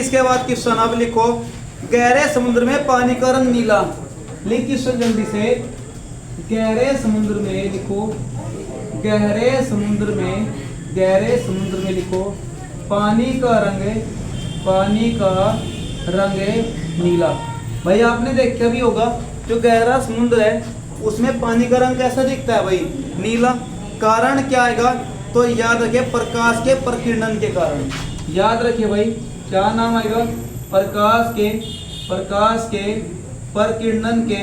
इसके बाद क्वेश्चन अब लिखो, गहरे समुद्र में पानी का रंग नीला। लिख क्वेश्चन जल्दी से। गहरे समुद्र में लिखो, गहरे समुद्र में लिखो पानी का रंग नीला। भाई आपने देखा भी होगा, जो गहरा समुद्र है उसमें पानी का रंग कैसा दिखता है भाई, नीला। कारण क्या आएगा, तो याद रखिए प्रकाश के प्रकीर्णन के कारण। याद रखिए भाई, क्या नाम आएगा, प्रकाश के प्रकीर्णन के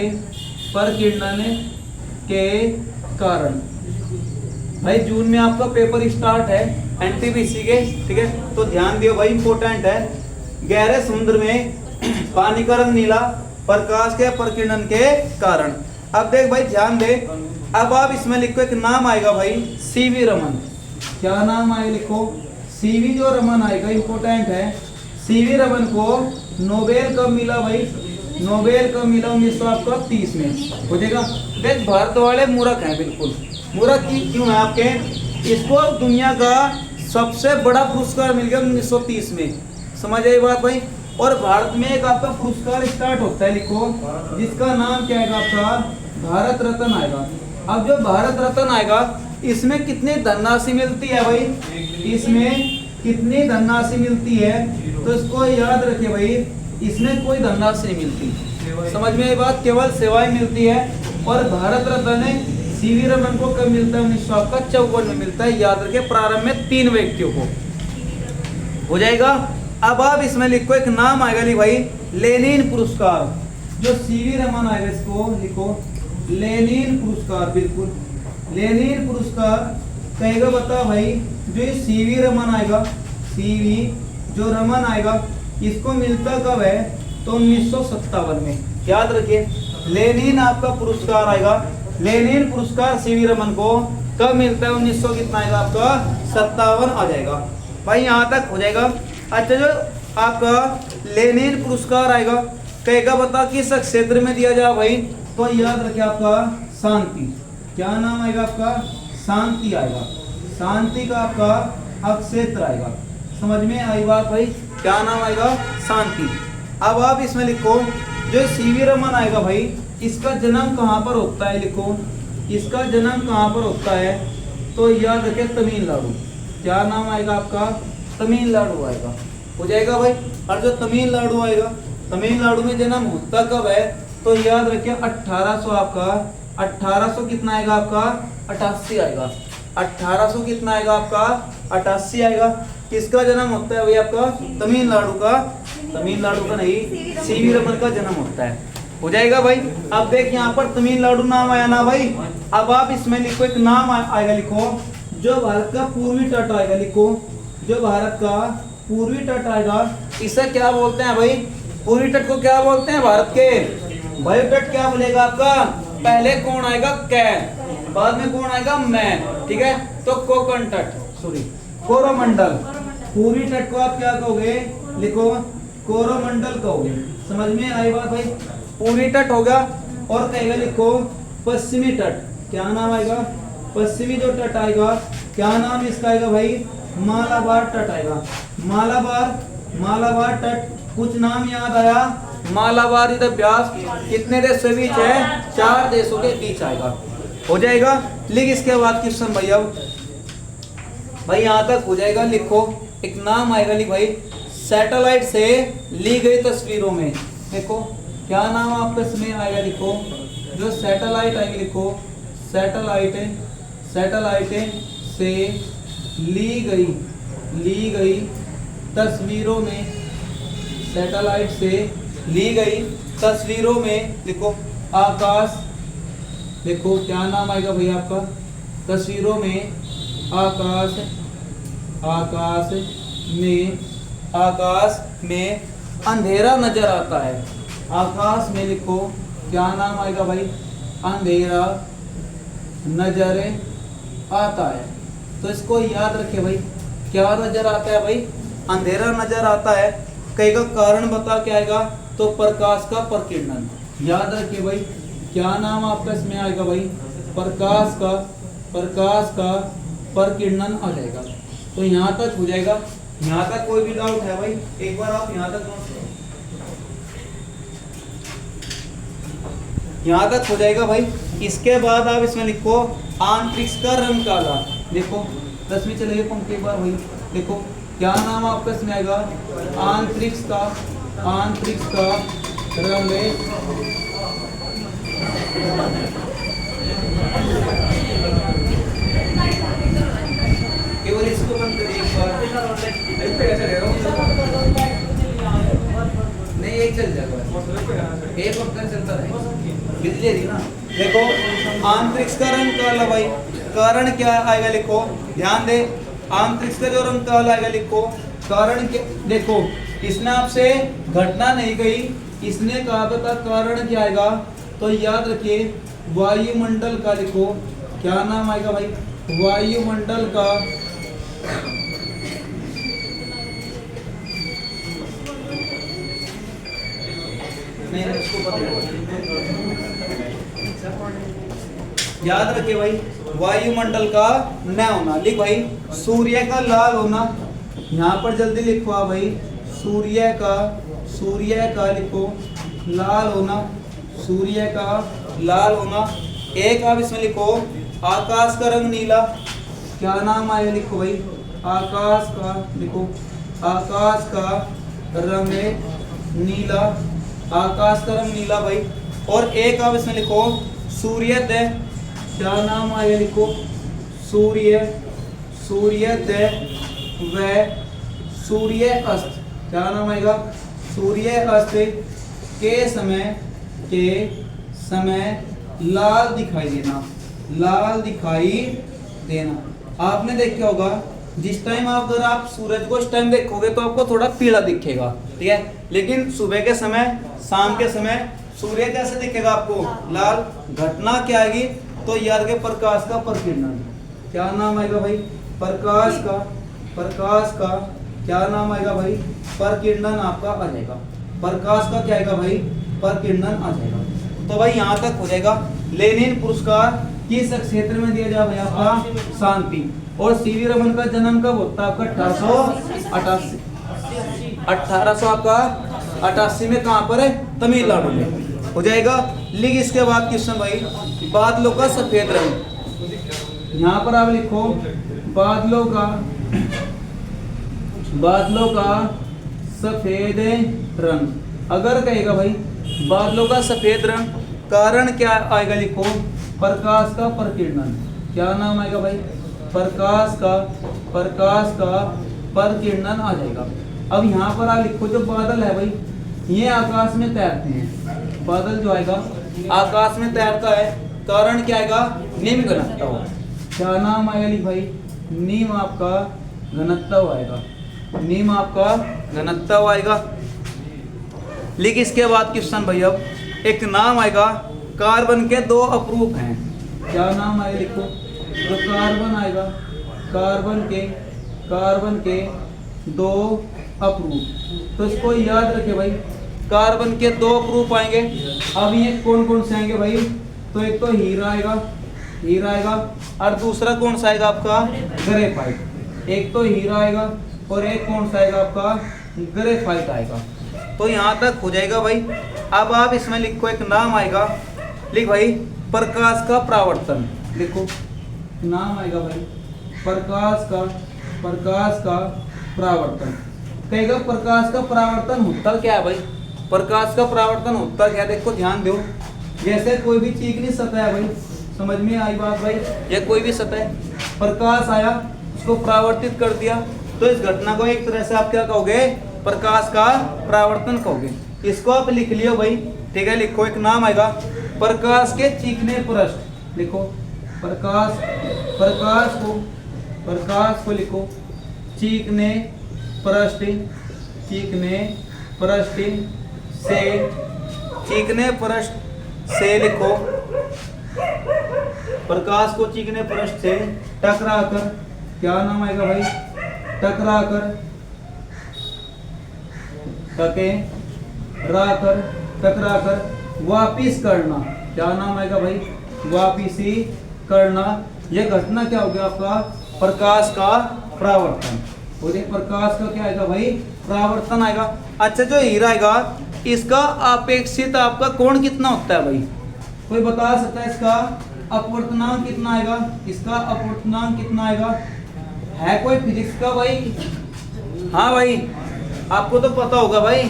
कारण। भाई जून में आपका पेपर स्टार्ट है एनटीपीसी के, ठीक है, तो ध्यान दियो भाई, इंपॉर्टेंट है। गहरे समुद्र में पानी का रंग नीला, प्रकाश के प्रकीर्णन के कारण। अब देख भाई ध्यान दे, अब आप इसमें लिखो, एक नाम आएगा भाई सीवी रमन। क्या नाम आएगा, लिखो सीवी जो रमन आएगा, इंपॉर्टेंट है। सीवी रमन को नोबेल कब मिला भाई, नोबेल कब मिला, 1930 में। हो जाएगा। देख भारत वाले मूर्ख हैं, बिल्कुल मूर्ख क्यों है आपके, इसको दुनिया का सबसे बड़ा पुरस्कार मिल गया 1930 में। समझ आई बात भाई। और भारत में एक आपका पुरस्कार स्टार्ट होता है, लिखो, जिसका नाम क्या आएगा आपका, भारत रत्न आएगा। अब जो भारत रत्न आएगा, इसमें कितनी धनराशि मिलती है भाई, इसमें कितनी धनराशि मिलती है, तो इसको याद रखिए भाई, इसमें कोई धनराशि नहीं मिलती। समझ में ये बात, केवल सेवाएं मिलती है। और भारत रत्न सीवी रमन को कब मिलता है, 1954 में मिलता है। याद रखिए, प्रारंभ में 3 व्यक्तियों को। हो जाएगा। अब आप इसमें लिखो, एक नाम आएगा ली भाई लेनिन पुरस्कार। जो सीवी रमन आएगा, इसको लिखो लेनिन पुरस्कार। बिल्कुल लेनिन पुरस्कार कहेगा, बता भाई, जो सीवी रमन आएगा, सीवी जो रमन आएगा, इसको मिलता कब है, तो 1957 में। याद रखिए, लेनिन आपका पुरस्कार आएगा, लेनिन पुरस्कार सीवी रमन को कब मिलता है, 1900 कितना आएगा आपका, 57 आ जाएगा भाई। यहाँ तक हो जाएगा। अच्छा, जो आपका लेनिन पुरस्कार आएगा, कहेगा बता किस क्षेत्र में दिया जाए भाई, तो याद रखिए आपका शांति। क्या नाम आएगा आपका, शांति आएगा। शांति का आपका क्षेत्र आएगा। समझ में आई बात भाई, क्या नाम आएगा, शांति। अब आप इसमें लिखो, जो सीवी रमन आएगा भाई, इसका जन्म कहाँ पर होता है, लिखो इसका जन्म कहाँ पर होता है, तो याद रखिए तमिलनाडु। क्या नाम आएगा आपका, तमिलनाडु आएगा। हो जाएगा भाई। और जो तमिलनाडु आएगा, तमिलनाडु में जन्म होता कब है, तो याद रखिए 1800 आपका, 1800 कितना आएगा आपका, 88 आएगा। 1800 कितना आएगा आपका, 88 आएगा। किसका जन्म होता है भाई आपका, तमिलनाडु का, तमिलनाडु का नहीं, सीवी रमन का जन्म होता है। हो जाएगा भाई। अब देख यहाँ पर तमिलनाडु नाम आया ना भाई। अब आप इसमें लिखो, एक नाम आएगा, लिखो जो भारत का पूर्वी तट आएगा, लिखो जो भारत का पूर्वी तट आएगा, इसे क्या बोलते हैं भाई, पूर्वी तट को क्या बोलते हैं भारत के, वायु तट क्या बोलेगा आपका, पहले कौन आएगा, कै, बाद में कौन आएगा, मैं, ठीक है। तो कोकण तट, सॉरी कोरोमंडल, पूर्वी तट को आप क्या कहोगे, लिखो कोरोमंडल कहोगे। समझ में आई बात भाई। पूर्वी तट होगा। और कहेगा लिखो पश्चिमी तट। क्या नाम आएगा, पश्चिमी जो तट आएगा, क्या नाम इसका आएगा भाई, मालाबार तट आएगा। मालाबार तट। कुछ नाम याद आया, मालाबार इधर व्यास कितने देशों के बीच है, 4 देशों के बीच आएगा। हो जाएगा। लिख इसके बाद क्वेश्चन भाई। अब भाई यहाँ तक हो जाएगा। लिखो एक नाम आएगा, लिख भाई सैटेलाइट से ली गई तस्वीरों में। देखो क्या नाम आपका इसमें आएगा, लिखो जो सैटेलाइट आएगी, लिखो सैटेलाइट से ली गई तस्वीरों में, सैटेलाइट से ली गई तस्वीरों में, लिखो आकाश, देखो क्या नाम आएगा भाई आपका, तस्वीरों में आकाश में अंधेरा नजर आता है। आकाश में लिखो क्या नाम आएगा भाई, अंधेरा नजर आता है। तो इसको याद रखिए भाई, क्या नजर आता है भाई, अंधेरा नजर आता है। कई का कारण बता क्या आएगा, तो प्रकाश का प्रकीर्णन। याद रखिए भाई, क्या नाम आपका इसमें आएगा भाई, प्रकाश का प्रकीर्णन आ जाएगा। तो यहाँ तक हो जाएगा। यहाँ तक कोई भी डाउट है भाई, एक बार आप यहाँ तक नोट करो। यहाँ तक हो जाएगा भाई। इसके बाद आप इसमें लिखो आंतरिक्ष का रंग काला। देखो 10वीं चलेगी पंक्ति एक बार भाई। देखो क्या नाम आपका इसमें आएगा, आंतरिक्ष का रंग केवल इसको बंद करिए एक बार। नहीं एक चल जाएगा, एक पंखा चलता है, बिजली है ना। देखो आंतरिक्ष का रंग काला भाई, कारण क्या आएगा लिखो, ध्यान दे। आंतरिक्ष का जो रंग काला आएगा लिखो, कारण क्या, देखो इसने आपसे घटना नहीं कही, इसने कहा था कारण क्या आएगा, तो याद रखिए वायुमंडल का लिखो, क्या नाम आएगा भाई, वायुमंडल का नहीं इसको याद रखिए भाई, वायुमंडल का न होना। लिख भाई सूर्य का लाल होना, यहाँ पर जल्दी लिखो आप भाई, सूर्य का लिखो लाल होना, सूर्य का लाल होना। एक आप इसमें लिखो आकाश का रंग नीला, क्या नाम आएगा लिखो भाई, आकाश का लिखो, आकाश का रंग नीला, आकाश का रंग नीला भाई। और एक आप इसमें लिखो सूर्योदय, क्या नाम आएगा लिखो, सूर्योदय व सूर्य अस्त, क्या नाम आएगा, सूर्य अस्त के समय लाल दिखाई देना, लाल दिखाई देना। आपने देखा होगा जिस टाइम आप अगर आप सूरज को इस टाइम देखोगे तो आपको थोड़ा पीला दिखेगा, ठीक है, लेकिन सुबह के समय, शाम के समय सूर्य कैसे दिखेगा आपको, लाल। घटना क्या आएगी, तो याद के प्रकाश का प्रकिरणन, क्या नाम आएगा भाई, प्रकाश का क्या नाम आएगा भाई, प्रकिरणन आपका आ जाएगा, प्रकाश का क्या आएगा भाई, प्रकिरणन आ जाएगा। तो भाई यहाँ तक हो जाएगा। लेनिन पुरस्कार किस क्षेत्र में दिया जाए भाई, आपका शांति। और सीवी रमन का जन्म कब होता है आपका, 1888 आपका 88 में, कहाँ पर है, तमिलनाडु में हो जाएगा। लिख इसके बाद क्वेश्चन भाई, बादलों का सफेद रंग, यहाँ पर आप लिखो बादलों का सफेद रंग। अगर कहेगा भाई बादलों का सफेद रंग, कारण क्या आएगा लिखो, प्रकाश का प्रकिरणन, क्या नाम आएगा भाई, प्रकाश का प्रकिरणन आ जाएगा। अब यहाँ पर आप लिखो जो बादल है भाई, ये आकाश में तैरते हैं, बादल जो आएगा आकाश में तैरता है, कारण क्या आएगा, निम्न घनत्व, क्या नाम आएगा लिख भाई, निम्न आपका घनत्व आएगा, निम्न आपका घनत्व आएगा। लिख इसके बाद क्वेश्चन भाई, अब एक नाम आएगा, कार्बन के दो अपरूप हैं, क्या नाम आएगा लिखो, जो कार्बन आएगा, कार्बन के दो अपरूप। तो इसको याद रखे भाई, कार्बन के दो अपरूप आएंगे। अब ये कौन कौन से आएंगे भाई, तो एक तो हीरा आएगा, और दूसरा कौन सा आएगा आपका, ग्रेफाइट। एक तो हीरा आएगा और एक कौन सा आएगा आपका, ग्रेफाइट आएगा। तो यहाँ तक हो जाएगा भाई। अब आप इसमें लिखो एक नाम आएगा, लिख भाई प्रकाश का परावर्तन, लिखो नाम आएगा भाई प्रकाश का परावर्तन। कहेगा प्रकाश का परावर्तन होता क्या है भाई, प्रकाश का परावर्तन होता क्या, देखो ध्यान दो। जैसे कोई भी चिकनी सतह है भाई, समझ में आई बात भाई, या कोई भी सतह, प्रकाश आया उसको परावर्तित कर दिया, तो इस घटना को एक तरह से आप क्या कहोगे, प्रकाश का परावर्तन कहोगे। इसको आप लिख लियो भाई, ठीक है। लिखो एक नाम आएगा प्रकाश के चीखने पृष्ठ, लिखो प्रकाश को लिखो चीखने पृष्ठ से लिखो, प्रकाश को चीखने पृष्ठ से टकरा कर, क्या नाम आएगा भाई, टकरा कर वापिस करना, क्या नाम आएगा भाई, वापिसी करना। यह घटना क्या हो गया आपका, प्रकाश का परावर्तन। और ये प्रकाश का क्या आएगा भाई, परावर्तन आएगा। अच्छा जो हीरा आएगा इसका अपेक्षित आपका कोण कितना होता है भाई, कोई बता सकता है इसका अपवर्तनांक कितना आएगा, इसका अपवर्तनांक कितना आएगा, है कोई फिजिक्स का भाई? हाँ भाई आपको तो पता होगा भाई,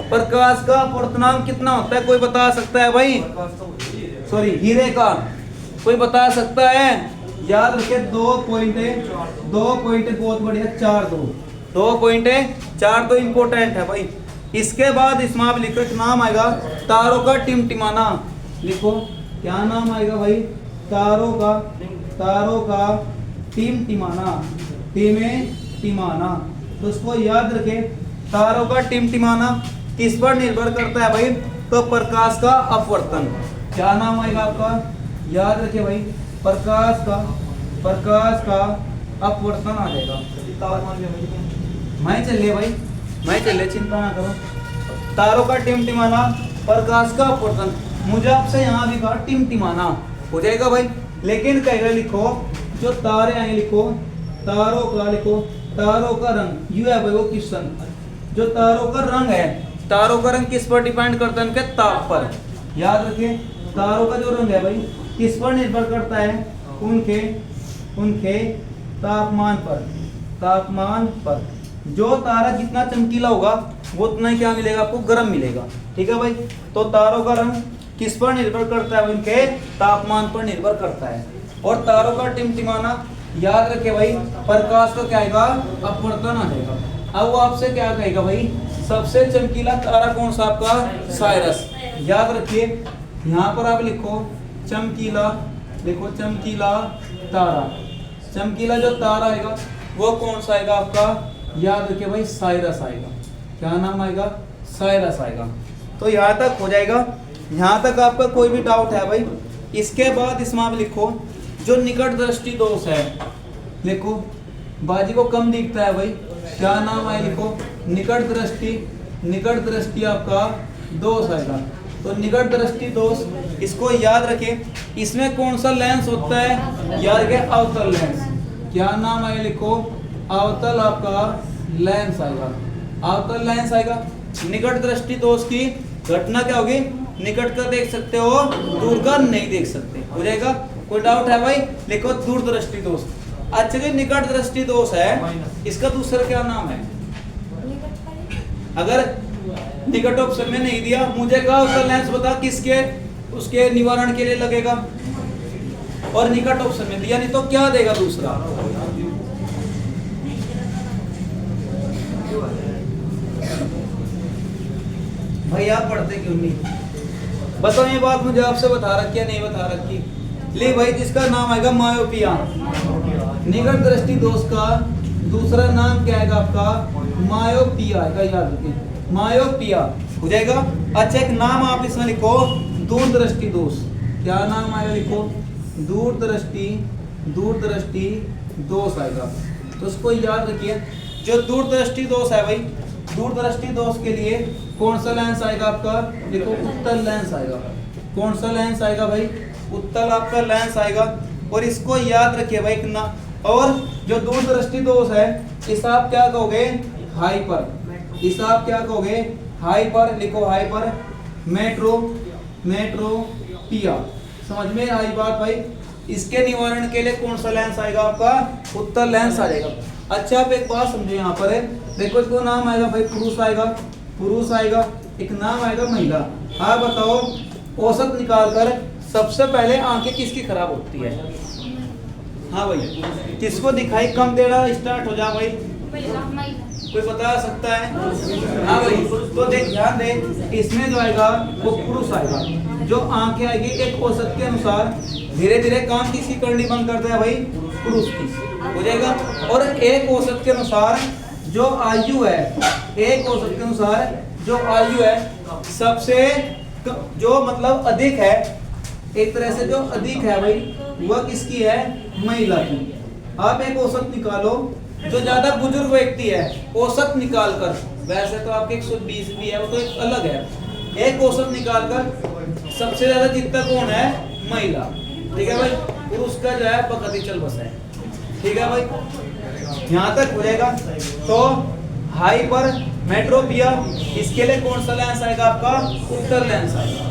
प्रकाश का अपवर्तनांक कितना होता है, कोई बता सकता है भाई? सॉरी हीरे का कोई बता सकता है? याद रखे 2 पॉइंट है, 2 पॉइंट बहुत बढ़िया, 2.42 इंपोर्टेंट है भाई। इसके बाद इसमें आप लिखो एक नाम आएगा तारों का टिमटिमाना, लिखो क्या नाम आएगा भाई, तारों का टिमटिमाना, टिमाना। तो उसको याद रखे, तारों का टिमटिमाना किस पर निर्भर करता है भाई, तो प्रकाश का अपवर्तन। क्या नाम आएगा आपका, याद रखे भाई, प्रकाश का अपवर्तन आ जाएगा। मैं चलिए भाई, मैं चलिए, चिंता ना करो। तारों का टिमटिमाना, प्रकाश का अपवर्तन, मुझे आपसे यहाँ भी कहा टिमटिमाना हो जाएगा भाई, लेकिन कहेगा लिखो जो तारे आए लिखो, तारों का रंग यू है भाई, वो क्वेश्चन जो तारों का रंग है, तारों का रंग किस पर डिपेंड करता है, उनके ताप पर। याद रखिए तारों का जो रंग है भाई किस पर निर्भर करता है, उनके तापमान पर। जो तारा जितना चमकीला होगा वो उतना ही क्या मिलेगा आपको, गर्म मिलेगा। ठीक है भाई, तो तारों का रंग किस पर निर्भर करता है, उनके तापमान पर निर्भर करता है। और तारों का टिमटिमाना, याद रखे भाई, प्रकाश का क्या आएगा, अपवर्तन आ जाएगा। अब वो आपसे क्या कहेगा भाई, सबसे चमकीला तारा कौन सा आपका, साइरस। याद रखिए यहाँ पर आप लिखो चमकीला, लिखो चमकीला तारा, चमकीला जो तारा आएगा वो कौन सा आएगा आपका, याद रखिए भाई साइरस आएगा। क्या नाम आएगा, साइरस आएगा। तो यहाँ तक हो जाएगा, यहाँ तक आपका कोई भी डाउट है भाई? इसके बाद इसमें आप लिखो जो निकट दृष्टि दोष है, लिखो बाजी को कम दिखता है भाई, क्या नाम है, लिखो निकट दृष्टि आपका दोष आएगा। तो निकट दृष्टि दोष, इसको याद रखें, इसमें कौन सा लेंस होता है, याद रखें अवतल लेंस। क्या नाम है, लिखो अवतल आपका लेंस आएगा, अवतल लेंस आएगा। निकट दृष्टि दोष की घटना क्या होगी, निकट का देख सकते हो, दूर का नहीं देख सकते, हो जाएगा। कोई डाउट है भाई, लिखो दूरदृष्टि दोष। अच्छा जो निकट दृष्टि दोष है इसका दूसरा क्या नाम है, अगर निकट ऑप्शन में नहीं दिया, मुझे कहा उसका लेंस बता किसके, उसके निवारण के लिए लगेगा, और निकट ऑप्शन में दिया नहीं तो क्या देगा दूसरा। भाई आप पढ़ते क्यों नहीं, बताओ ये बात मुझे आपसे बता रखी है नहीं बता रखी। ले भाई जिसका नाम आएगा मायोपिया, निकट दृष्टि दोष का दूसरा नाम क्या आएगा आपका, मायोपिया आएगा, याद रखिए मायोपिया हो जाएगा। अच्छा एक नाम आप इसमें लिखो दूरदृष्टि दोष। क्या नाम आएगा, लिखो दूरदृष्टि दोष आएगा। तो उसको याद रखिए, जो दूरदृष्टि दोष है भाई, दूरदृष्टि दोष के लिए कौन सा लेंस आएगा आपका, लिखो उत्तल लेंस आएगा। कौन सा लेंस आएगा भाई, उत्तल आपका लेंस आएगा। और इसको याद रखिए भाई ना, और जो दूरदृष्टि दोष है इसे आप क्या कहोगे, हाइपर, इसे आप क्या कहोगे, हाइपर, लिखो हाइपर मेट्रोपिया। समझ में आई बात भाई? इसके निवारण के लिए कौन सा लेंस आएगा आपका, उत्तल लेंस आ जाएगा। अच्छा आप एक बात समझो, यहाँ पर है देखो, इसको नाम आएगा भाई पुरुष आएगा, एक नाम आएगा महिला। हाँ बताओ, औसत निकालकर सबसे पहले आंखें किसकी खराब होती है, हाँ भाई किसको दिखाई कम देना स्टार्ट हो जा भाई, कोई बता सकता है? हाँ भाई, तो देख ध्यान दे, इसमें जो आएगा वो पुरुष आएगा। जो आंखें आएगी एक औसत के अनुसार धीरे धीरे काम किसकी करनी बंद करता है भाई, पुरुष की हो जाएगा। और एक औसत के अनुसार जो आयु है, एक औसत के अनुसार जो आयु है सबसे जो मतलब अधिक है, एक तरह से जो अधिक है भाई वह किसकी है, महिला की। आप एक औसत निकालो, जो ज्यादा बुजुर्ग व्यक्ति है औसत निकालकर, वैसे तो आपके 120 भी है वो तो एक अलग है, एक औसत निकालकर सबसे ज्यादा जीतता कौन है, महिला। ठीक है भाई, पुरुष का जो है पकड़ चल बस है। ठीक है भाई। यहाँ तक हो जाएगा। तो हाइपर मेट्रोपिया, इसके लिए कौन सा लेंस आएगा आपका? उत्तल लेंस आएगा।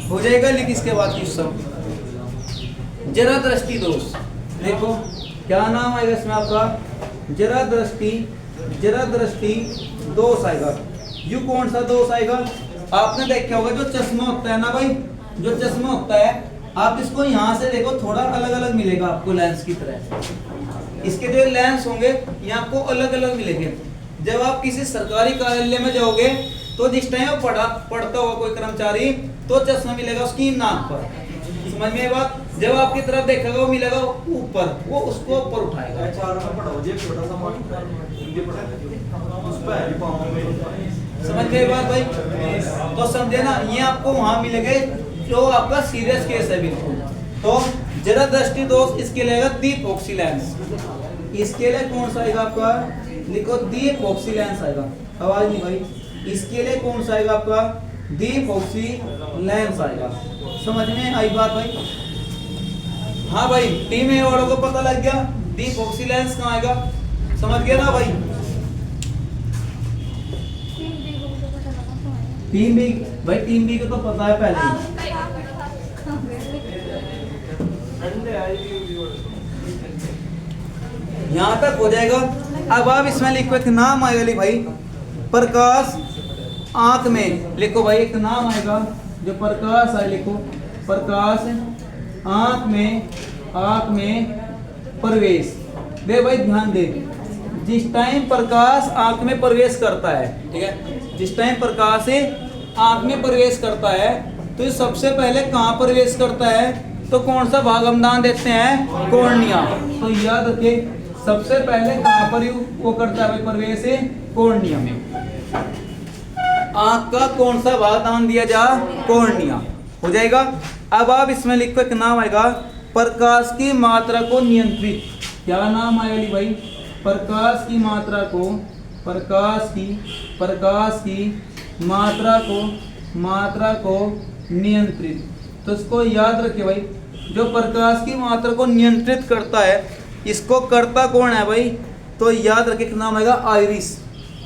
हो जाएगा। लेकिन इसके बाद क्वेश्चन जरा दृष्टि दोष, देखो क्या नाम आएगा इसमें आपका? जरा दृष्टि दोष आएगा। यू कौन सा दोष आएगा? आपने देखा होगा जो चश्मा होता है ना भाई, जो चश्मा होता है, आप इसको यहाँ से देखो थोड़ा अलग अलग मिलेगा आपको लेंस की तरह। इसके जो लेंस होंगे ये आपको अलग अलग मिलेंगे। जब आप किसी सरकारी कार्यालय में जाओगे तो जिस टाइम पढ़ता हुआ कोई कर्मचारी तो चश्मा मिलेगा उसकी नाक पर, समझ में बात? जब आपकी तरफ देखेगा वो मिलेगा ऊपर, वो उसको ऊपर उठाएगा। समझ गए बात भाई? तो समझे ना, ये आपको वहां मिलेंगे जो आपका सीरियस केस है बिल्कुल। तो जरा दृष्टि दोष इसके लिए आएगा दीपॉक्सी लेंस। इसके लिए कौन सा आएगा आपका? लिखो दीपॉक्सी लेंस आएगा। आवाज नहीं भाई। इसके लिए कौन सा आएगा आपका? दीपॉक्सी लेंस आएगा। समझ में आई बात भाई? हाँ भाई, टीम ए वालों को पता लग गया दीपॉक्सी लेंस कहाँ आएगा? समझ गया ना भाई? टीम बी भाई, टीम बी को तो पता है पहले ही। यहाँ तक हो जाएगा। अब आप इसमें लिखो एक नाम आएगा ली भाई, प्रकाश आंख में। लिखो भाई एक नाम आएगा जो प्रकाश है, लिखो प्रकाश आंख में प्रवेश। दे भाई ध्यान दे, जिस टाइम प्रकाश आंख में प्रवेश करता है, ठीक है, जिस टाइम प्रकाश आंख में प्रवेश करता है तो ये सबसे पहले कहाँ प्रवेश करता है? तो कौन सा भाग हम दान देते हैं? कॉर्निया। तो याद रखिए सबसे पहले कहाँ पर वो करता है भाई प्रवेश? कॉर्निया में। आंख का कौन सा भाग दान दिया जा? कॉर्निया। हो जाएगा। अब आप इसमें लिखो एक नाम आएगा प्रकाश की मात्रा को नियंत्रित। क्या नाम आएगा भाई? प्रकाश की मात्रा को, प्रकाश की मात्रा को नियंत्रित। तो इसको याद रखिए भाई, जो प्रकाश की मात्रा को नियंत्रित करता है इसको करता कौन है भाई? तो याद रखिए नाम आएगा आइरिस।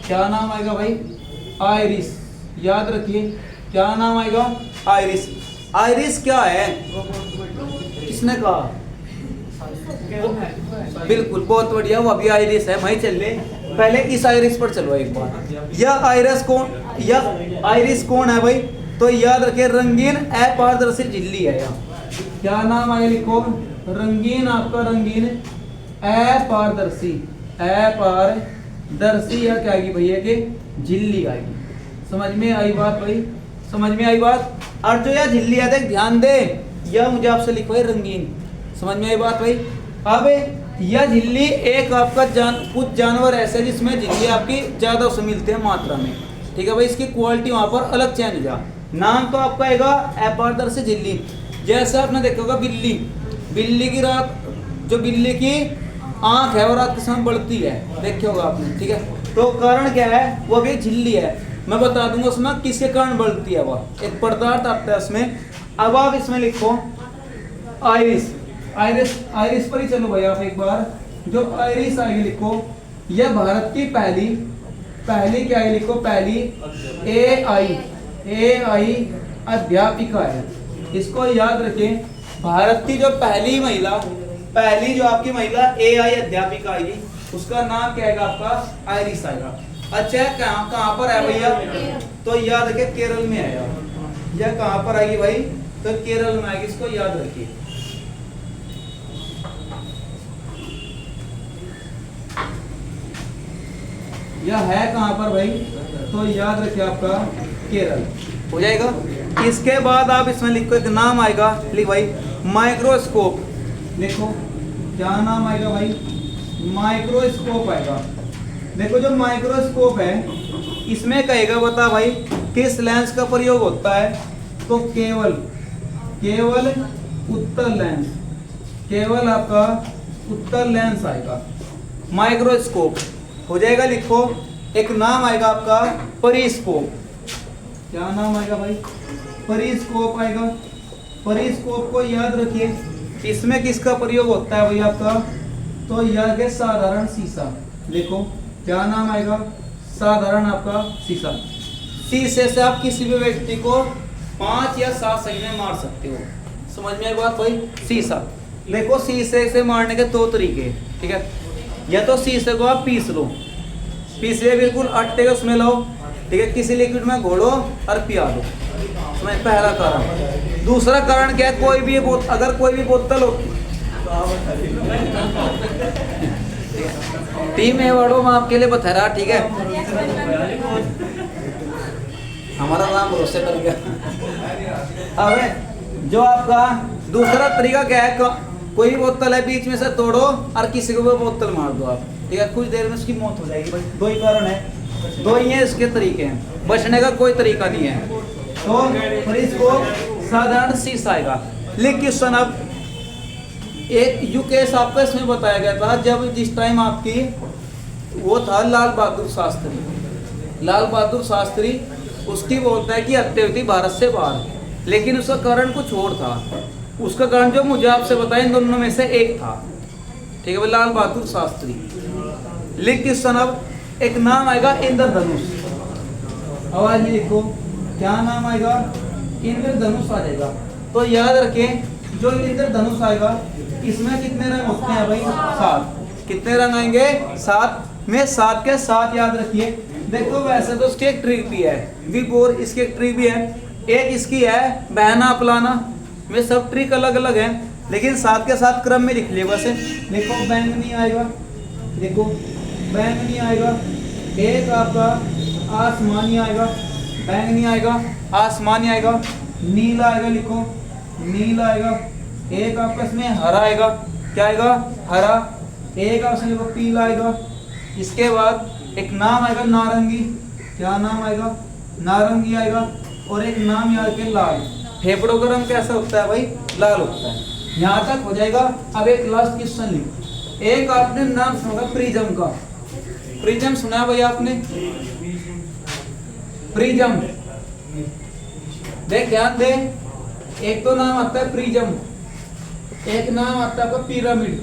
क्या नाम आएगा भाई? आइरिस। याद रखिए क्या नाम आएगा? आइरिस। आइरिस क्या है? किसने कहा? बिल्कुल, बहुत बढ़िया, वो अभी आइरिस है। वहीं चल ले, पहले इस आइरिस पर चलो एक बार। यह आइरिस कौन है भाई? तो याद रखिए रंगीन अपारदर्शी झिल्ली है। क्या नाम आएगा? लिखो रंगीन, आपका रंगीन अपारदर्शी या क्या आएगी भैया के? झिल्ली आएगी। समझ में आई बात भाई? समझ में आई बात? और जो यह झिल्ली है देख ध्यान दे, यह मुझे आपसे लिखो है रंगीन। समझ में आई बात भाई? अब यह झिल्ली एक आपका कुछ जानवर ऐसे हैं जिसमें झिल्ली आपकी ज्यादा से मिलते हैं मात्रा में, ठीक है भाई? इसकी क्वालिटी वहां पर अलग चेंज हो जा। नाम तो आपका आएगा अपारदर्शी झिल्ली। जैसे आपने देखा होगा बिल्ली की रात, जो बिल्ली की आंख है वो रात के समय बढ़ती है, देखे होगा आपने, ठीक है? तो कारण क्या है? वो भी झिल्ली है। मैं बता दूंगा उसमें किसके कारण बढ़ती है। वह एक पदार्थ आता है उसमें। अब आप इसमें लिखो आइरिस। आइरिस पर ही चलो भाई आप एक बार। जो आइरिस आएगी लिखो, यह भारत की पहली क्या है? लिखो पहली AI अध्यापिका है। इसको याद रखें, भारत की जो पहली जो आपकी महिला AI अध्यापिका आएगी उसका नाम क्या आएगा? आपका आइरिस आएगा। अच्छा, कहाँ पर है भैया? तो याद रखिए केरल में आएगा। यह कहाँ पर आएगी भाई? तो केरल में आएगी, इसको याद रखिए। यह है कहाँ पर भाई? तो याद रखिए आपका केरल। हो जाएगा। इसके बाद आप इसमें लिखो एक नाम आएगा, लिख भाई माइक्रोस्कोप। देखो क्या नाम आएगा भाई? माइक्रोस्कोप आएगा। देखो जो माइक्रोस्कोप है इसमें कहेगा बता भाई किस लेंस का प्रयोग होता है? तो केवल उत्तल लेंस, केवल आपका उत्तल लेंस आएगा माइक्रोस्कोप। हो जाएगा। लिखो एक नाम आएगा आपका परिस्कोप। क्या नाम आएगा भाई? परिस्कोप आएगा। परिस्कोप को याद रखिए, इसमें किसका प्रयोग होता है भाई आपका? तो यह है साधारण शीशा। देखो क्या नाम आएगा, साधारण आपका शीशा। शीशे से आप किसी भी व्यक्ति को 5 या 7 सही में मार सकते हो। समझ में आई बात भाई? शीशा देखो, शीशे से मारने के 2 तरीके हैं, ठीक है। या तो शीशे को आप पीस लो, पीसे बिल्कुल आटे का उसमें लाओ, ठीक है, किसी लिक्विड में घोलो और पिया दो। समझ, पहला कारण। दूसरा कारण क्या है, अगर कोई भी बोतल हो, टीम में वालों में आपके लिए बथेरा, ठीक है, हमारा नाम भरोसे कर गया। अब जो आपका दूसरा तरीका क्या है, कोई भी बोतल है बीच में से तोड़ो और किसी को भी बोतल मार दो आप, ठीक है, कुछ देर में उसकी मौत हो जाएगी भाई। 2 ही कारण है, 2 ही है इसके तरीके हैं, बचने का कोई तरीका नहीं है। तो फ्रिज को साधारण शीशा आएगा। लिख क्वेश्चन। अब एक यू केस आपका इसमें बताया गया था, जब जिस टाइम आपकी वो था लाल बहादुर शास्त्री। लाल बहादुर शास्त्री उसकी बोलता है कि हत्या हुई थी भारत से बाहर, लेकिन उसका कारण कुछ और था। उसका कारण जो मुझे आपसे बताया इन दोनों में से एक था, ठीक है भाई, लाल बहादुर शास्त्री। लिख क्वेश्चन। अब एक नाम आएगा इंद्रधनुष। आवाज में लिखो क्या नाम आएगा, इंद्रधनुष आ जाएगा। तो याद रखें, जो इंद्रधनुष आएगा इसमें कितने रंग होते हैं भाई, 7। कितने रंग आएंगे, 7 में 7 के 7 याद रखिए। देखो वैसे तो उसकी एक ट्रिक भी है, विबोर इसकी एक ट्रिक भी है, एक इसकी है बहना पलाना, में सब ट्रिक अलग अलग है, लेकिन 7 के 7 क्रम में लिख लिए वैसे। देखो बैंगनी आएगा, देखो बैंगनी आएगा, एक आपका आसमानी आएगा, बैंगनी आएगा, आसमानी आएगा, नीला आएगा, लिखो नीला आएगा, एक आपका इसमें हरा आएगा, क्या आएगा, हरा, एक आपसे लिखो पीला आएगा। इसके बाद एक नाम आएगा नारंगी, क्या नाम आएगा, नारंगी आएगा, और एक नाम याद के लाल। फेफड़ों का रंग कैसा होता है भाई, लाल होता है। यहाँ तक हो जाएगा। अब एक लास्ट क्वेश्चन लिखो। एक आपने नाम सुना प्रिज्म का, प्रिज्म सुना है भाई आपने, प्रिज्म, देख ध्यान दे, एक तो नाम आता है प्रिज्म, एक नाम आता है पिरामिड।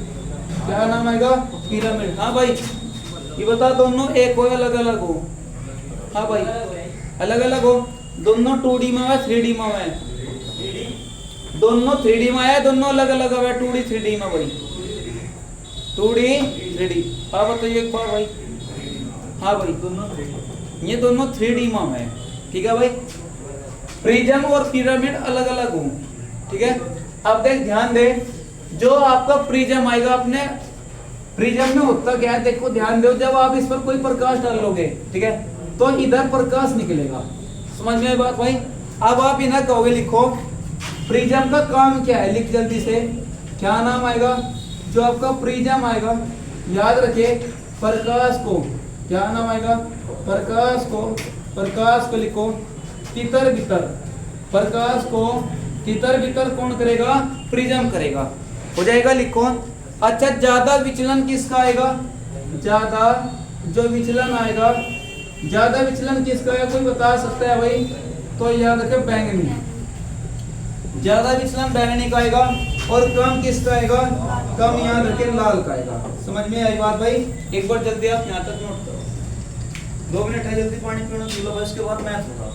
क्या नाम आएगा, पिरामिड। हाँ भाई ये बता, दोनों एक हो अलग अलग हो, हाँ भाई अलग अलग हो, दोनों 2D में है 3D में है, दोनों 3D में है, दोनों अलग अलग है 2D 3D में भाई, 2D 3D। हाँ बताइए एक बार भाई, हाँ भाई दोनों, ये दोनों 3D में है, ठीक है भाई। प्रिज्म और पिरामिड अलग अलग हो, ठीक है। अब देख ध्यान दे, जो आपका प्रिज्म आएगा, अपने प्रिज्म में होता क्या है, देखो ध्यान दो, जब आप इस पर कोई प्रकाश डालोगे, ठीक है, तो इधर प्रकाश निकलेगा। समझ में आई बात भाई? अब आप इन्हें कहोगे, लिखो प्रिज्म का काम क्या है, लिख जल्दी से, क्या नाम आएगा, जो आपका प्रिज्म आएगा, याद रखिए प्रकाश को, क्या नाम आएगा, प्रकाश को लिखो तितर बितर, प्रकाश को तितर बितर कौन करेगा, प्रिज्म करेगा, हो जाएगा, लिखो। अच्छा ज्यादा विचलन किसका आएगा, ज्यादा जो विचलन आएगा, ज्यादा विचलन किसका है, कोई बता सकता है भाई? तो याद रखें बैंगनी, ज्यादा विचलन बैंगनी का आएगा, और कम किसका आएगा, कम याद रखें लाल का आएगा। समझ में आई बात भाई? एक बार जल्दी आप यहाँ तक नोट करो, 2 मिनट है, जल्दी पानी पीना पी लो, उसके बाद मैथ होगा।